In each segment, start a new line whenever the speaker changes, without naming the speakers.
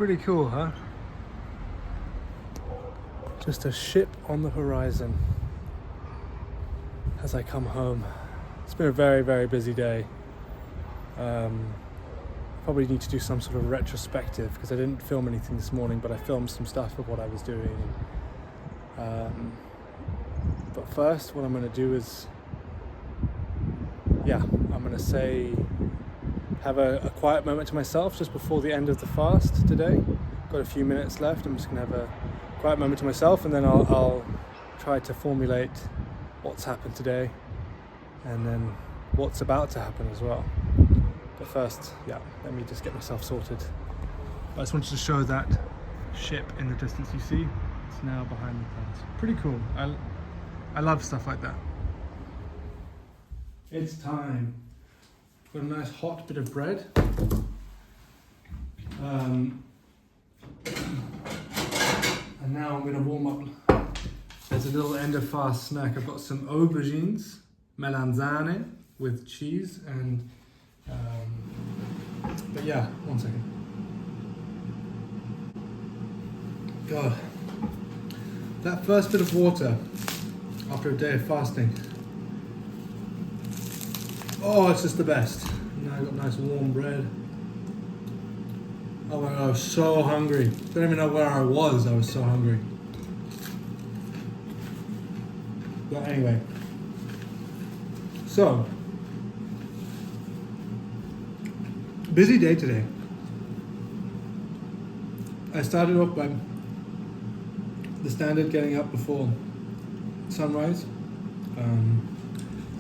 Pretty cool, huh? Just a ship on the horizon as I come home. It's been a very, very busy day. Probably need to do some sort of retrospective because I didn't film anything this morning, but I filmed some stuff of what I was doing. But first, what I'm going to do is, I'm going to have a quiet moment to myself just before the end of the fast today. Got a few minutes left. I'm just going to have a quiet moment to myself, and then I'll try to formulate what's happened today and then what's about to happen as well. But first, let me just get myself sorted. I just wanted to show that ship in the distance you see. It's now behind the clouds. Pretty cool. I love stuff like that. It's time. Got a nice hot bit of bread. And now I'm going to warm up. There's a little end of fast snack. I've got some aubergines, melanzane with cheese, and one second. God, that first bit of water after a day of fasting. Oh, it's just the best. Now I've got nice warm bread. Oh my God, I was so hungry. Don't even know where I was so hungry. But anyway, so, busy day today. I started off by the standard getting up before sunrise.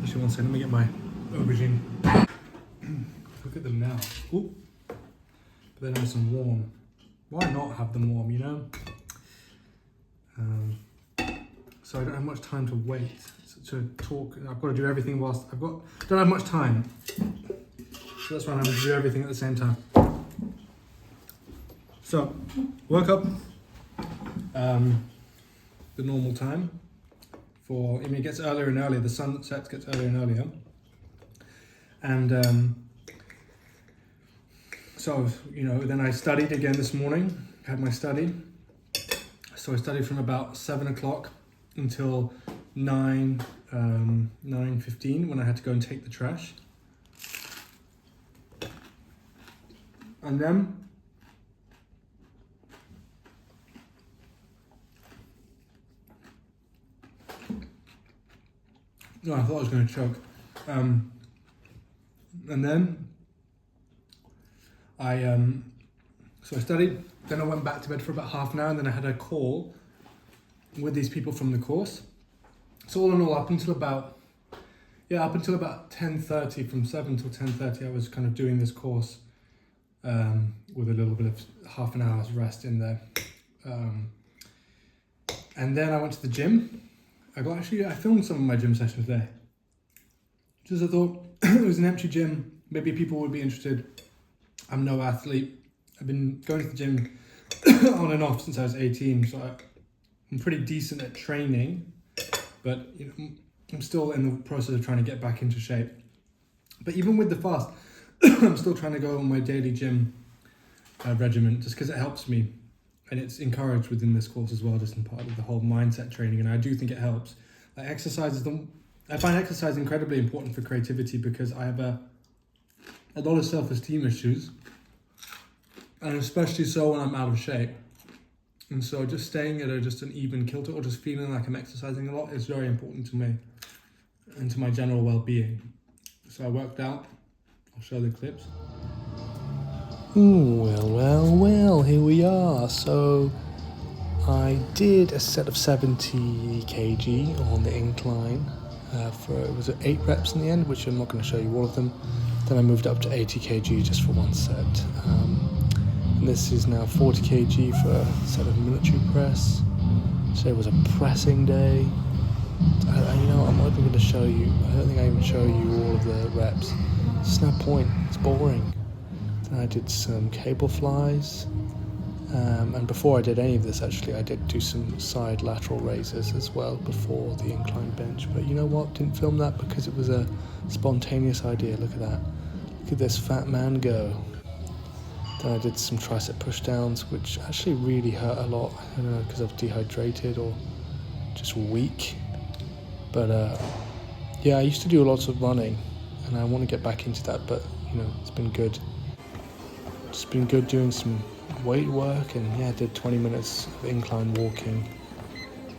Actually, one second, let me get my aubergine. Look at them now. Ooh. But they're nice and warm. Why not have them warm, you know? So I don't have much time to wait to talk. I've got to do everything whilst don't have much time. So that's why I'm having to do everything at the same time. So, woke up the normal time it gets earlier and earlier, the sunset gets earlier and earlier. And then I studied again this morning, had my study. So I studied from about 7 o'clock until 9:15 when I had to go and take the trash. And then I thought I was going to choke. And then I studied, then I went back to bed for about half an hour, and then I had a call with these people from the course. So all in all, up until about 10:30, from 7 till 10:30, I was kind of doing this course with a little bit of half an hour's rest in there. And then I went to the gym. I filmed some of my gym sessions there. Just I thought it was an empty gym. Maybe people would be interested. I'm no athlete. I've been going to the gym on and off since I was 18, so I'm pretty decent at training, but I'm still in the process of trying to get back into shape. But even with the fast, I'm still trying to go on my daily gym regimen just because it helps me. And it's encouraged within this course as well, just in part of the whole mindset training. And I do think it helps. I find exercise incredibly important for creativity because I have a lot of self-esteem issues. And especially so when I'm out of shape. And so just staying at just an even kilter or just feeling like I'm exercising a lot is very important to me and to my general well-being. So I worked out. I'll show the clips. Well, here we are. So I did a set of 70 kg on the incline. It was 8 reps in the end, which I'm not going to show you all of them. Then I moved up to 80 kg just for one set. And this is now 40 kg for a set of military press. So it was a pressing day. I'm not even going to show you. I don't think I even show you all of the reps. It's no point. It's boring. I did some cable flies, and before I did any of this, actually, I did do some side lateral raises as well before the incline bench. But you know what? Didn't film that because it was a spontaneous idea. Look at that. Look at this fat man go. Then I did some tricep push downs, which actually really hurt a lot. I don't know, because I was dehydrated or just weak. But yeah, I used to do lots of running, and I want to get back into that, but it's been good. It's been good doing some weight work, and yeah, I did 20 minutes of incline walking.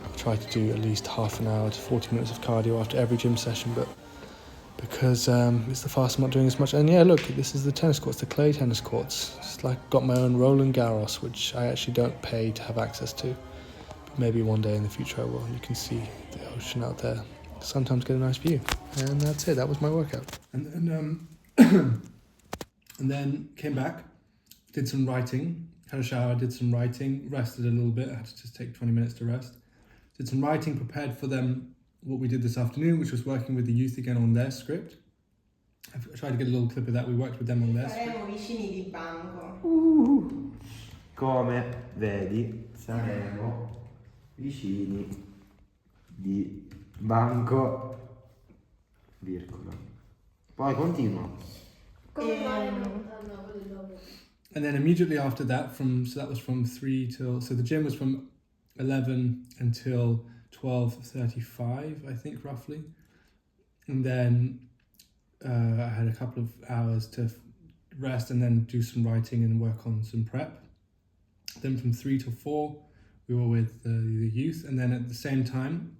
I try to do at least half an hour to 40 minutes of cardio after every gym session, but because it's the fast, I'm not doing as much. And yeah, look, this is the tennis courts, the clay tennis courts. It's like got my own Roland Garros, which I actually don't pay to have access to. But maybe one day in the future I will. You can see the ocean out there. Sometimes get a nice view. And that's it. That was my workout. And then came back, did some writing, had a shower, did some writing, rested a little bit. I had to just take 20 minutes to rest. Did some writing, prepared for them what we did this afternoon, which was working with the youth again on their script. I've tried to get a little clip of that. We worked with them on their script.
Saremo vicini di banco.
Come vedi, saremo vicini di banco, virgola. Poi continua.
And then immediately after that, so that was from 3 till, so the gym was from 11 until 12:35, I think, roughly. And then I had a couple of hours to rest and then do some writing and work on some prep. Then from 3 till 4, we were with the youth. And then at the same time,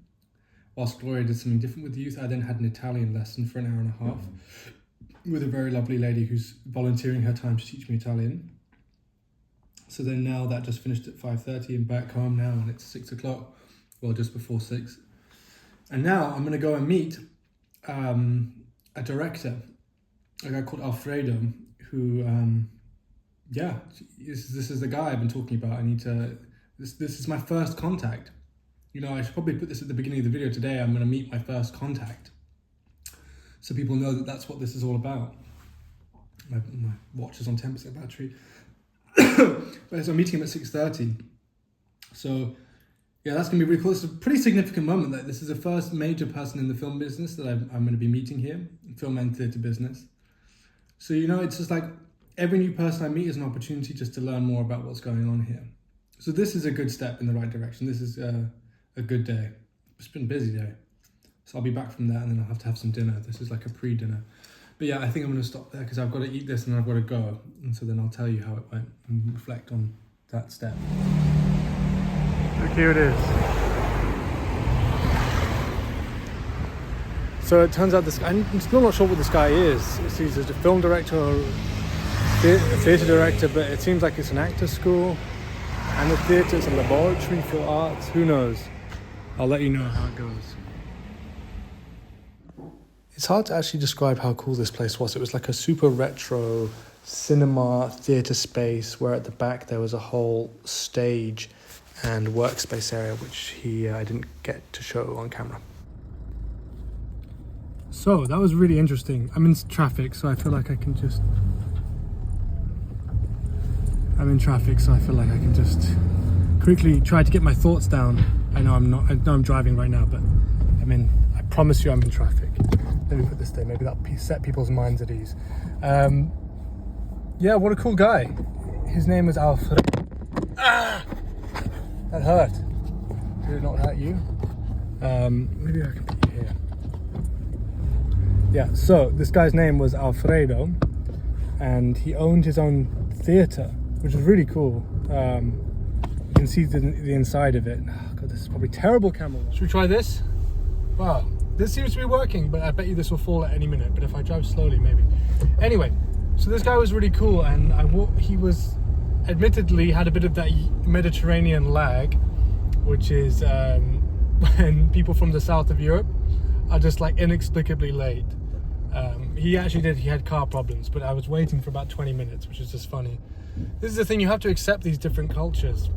whilst Gloria did something different with the youth, I then had an Italian lesson for an hour and a half with a very lovely lady who's volunteering her time to teach me Italian. So then now that just finished at 5:30 and back home now, and it's 6 o'clock. Well, just before 6. And now I'm going to go and meet a director, a guy called Alfredo, who, this is the guy I've been talking about. This is my first contact. I should probably put this at the beginning of the video. Today I'm going to meet my first contact, so people know that that's what this is all about. My watch is on 10% battery. So I'm meeting him at 6:30. So yeah, that's going to be really cool. It's a pretty significant moment. That this is the first major person in the film business that I'm going to be meeting here, film and theatre business. So, it's just like every new person I meet is an opportunity just to learn more about what's going on here. So this is a good step in the right direction. This is a good day. It's been a busy day. So I'll be back from that, and then I'll have to have some dinner. This is like a pre-dinner. But yeah, I think I'm going to stop there because I've got to eat this and I've got to go. And so then I'll tell you how it went and reflect on that step. Look, here it is. So it turns out I'm still not sure what this guy is. He's a film director or a theatre director, but it seems like it's an actor school and a theatre, it's a laboratory for arts. Who knows? I'll let you know how it goes. It's hard to actually describe how cool this place was. It was like a super retro cinema theatre space where at the back there was a whole stage and workspace area, which I didn't get to show on camera. So that was really interesting. I'm in traffic, so I feel like I can just... quickly try to get my thoughts down. I know I'm driving right now, but I promise you I'm in traffic. Let me put this there, maybe that'll set people's minds at ease. Yeah, what a cool guy. His name was Alfred. Ah! That hurt. Did it not hurt you? Maybe I can put you here. Yeah, so this guy's name was Alfredo, and he owned his own theatre, which is really cool. You can see the inside of it. Oh God, this is probably terrible camera. Should we try this? Wow, this seems to be working, but I bet you this will fall at any minute. But if I drive slowly, maybe. Anyway, so this guy was really cool, and he was admittedly had a bit of that Mediterranean lag, which is when people from the south of Europe are just like inexplicably late. He had car problems, but I was waiting for about 20 minutes, which is just funny. This is the thing, you have to accept these different cultures.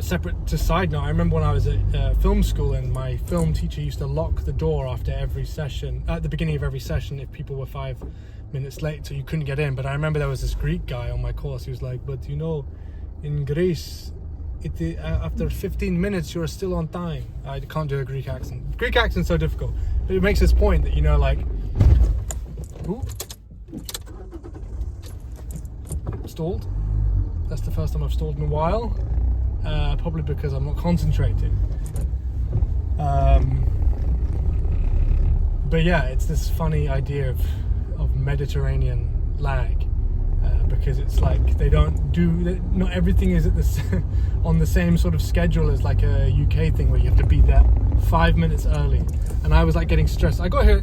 Separate to side note, I remember when I was at film school and my film teacher used to lock the door after every session, at the beginning of every session, if people were 5 minutes late, so you couldn't get in. But I remember there was this Greek guy on my course, he was like, but in Greece, after 15 minutes you're still on time. I can't do a Greek accent. Greek accent's so difficult, but it makes this point that stalled. That's the first time I've stalled in a while. Probably because I'm not concentrating. But yeah, it's this funny idea of Mediterranean lag, because it's like not everything is at this on the same sort of schedule as like a UK thing where you have to be there 5 minutes early. And I was like getting stressed. I got here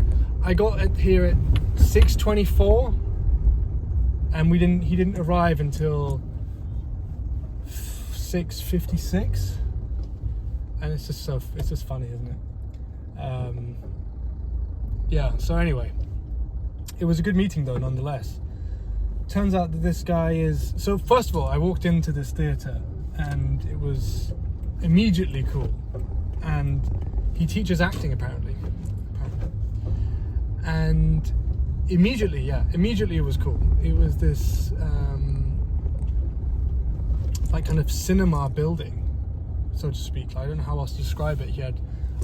at 6:24, and he didn't arrive until 6:56, and it's just funny, isn't it? Yeah, so anyway, it was a good meeting though, nonetheless. Turns out that this guy is... So first of all, I walked into this theatre and it was immediately cool. And he teaches acting apparently. And immediately it was cool. It was this like kind of cinema building, so to speak. I don't know how else to describe it.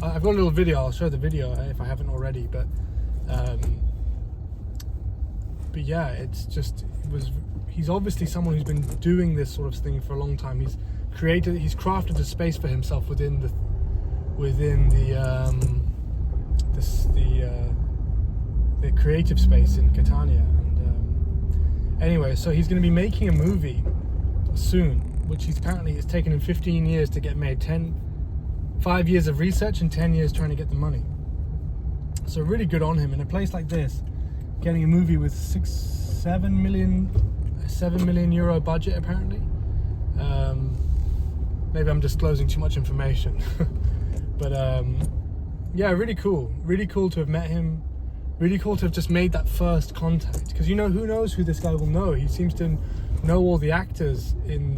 I've got a little video. I'll show the video if I haven't already. But yeah, he's obviously someone who's been doing this sort of thing for a long time. He's crafted a space for himself within the creative space in Catania. And anyway, so he's going to be making a movie soon, which it's taken him 15 years to get made. 5 years of research and 10 years trying to get the money. So really good on him. In a place like this, getting a movie with 7 million euro budget apparently. Maybe I'm disclosing too much information. But yeah, really cool to have met him. Really cool to have just made that first contact, because who knows who this guy will know. He seems to know all the actors in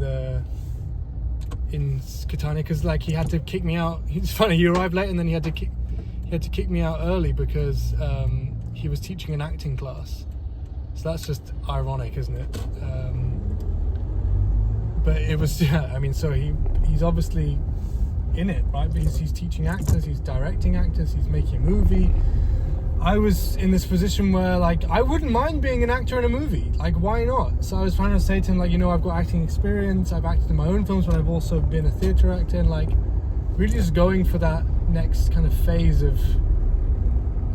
Catania, because like he had to kick me out. It's funny, he arrived late and then he had to kick me out early because he was teaching an acting class. So that's just ironic, isn't it? But it was, yeah, I mean, so he's obviously in it, right? But he's teaching actors, he's directing actors, he's making a movie. I was in this position where, like, I wouldn't mind being an actor in a movie. Like, why not? So I was trying to say to him, like, I've got acting experience. I've acted in my own films, but I've also been a theatre actor. And, like, really just going for that next kind of phase of...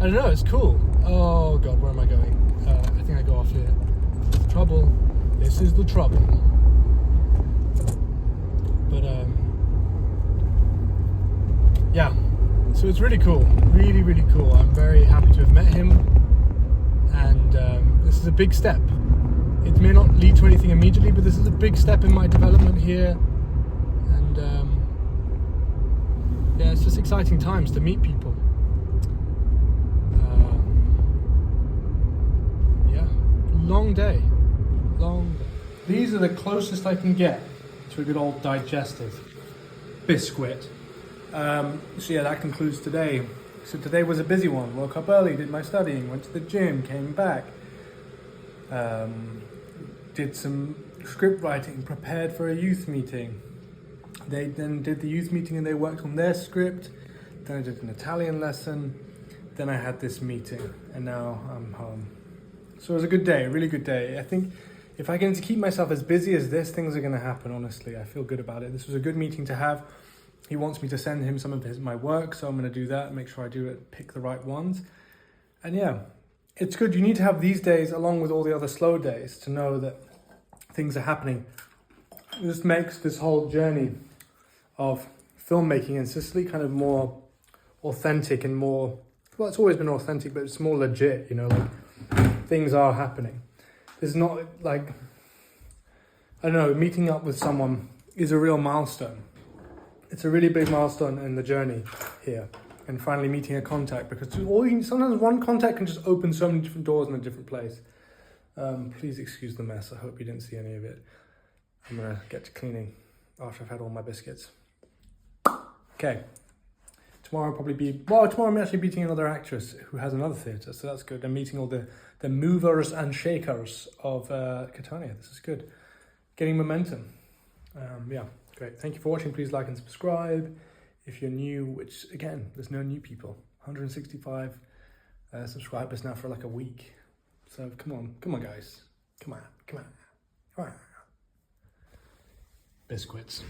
I don't know, it's cool. Oh, God, where am I going? I think I go off here. Trouble. This is the trouble. But, yeah. So it's really cool, really, really cool. I'm very happy to have met him, and this is a big step. It may not lead to anything immediately, but this is a big step in my development here, and yeah, it's just exciting times to meet people. Yeah, long day. These are the closest I can get to a good old digestive biscuit. So yeah, that concludes today. So today was a busy one. Woke up early, did my studying, went to the gym, came back, did some script writing, prepared for a youth meeting. They then did the youth meeting and they worked on their script. Then I did an Italian lesson. Then I had this meeting and now I'm home. So it was a good day, a really good day. I think if I get to keep myself as busy as this, things are going to happen, honestly. I feel good about it. This was a good meeting to have. He wants me to send him some of my work, so I'm going to do that, make sure I do it, pick the right ones. And yeah, it's good. You need to have these days along with all the other slow days to know that things are happening. This makes this whole journey of filmmaking in Sicily kind of more authentic and more, well, it's always been authentic, but it's more legit, like things are happening. There's not like, I don't know, meeting up with someone is a real milestone. It's a really big milestone in the journey here, and finally meeting a contact, because sometimes one contact can just open so many different doors in a different place. Please excuse the mess. I hope you didn't see any of it. I'm gonna get to cleaning after I've had all my biscuits. Okay. Tomorrow I'm actually meeting another actress who has another theatre, so that's good. I'm meeting all the movers and shakers of Catania. This is good. Getting momentum. Yeah. Great. Thank you for watching. Please like and subscribe. If you're new, which again, there's no new people. 165 subscribers now for like a week. So come on guys. Come on. biscuits.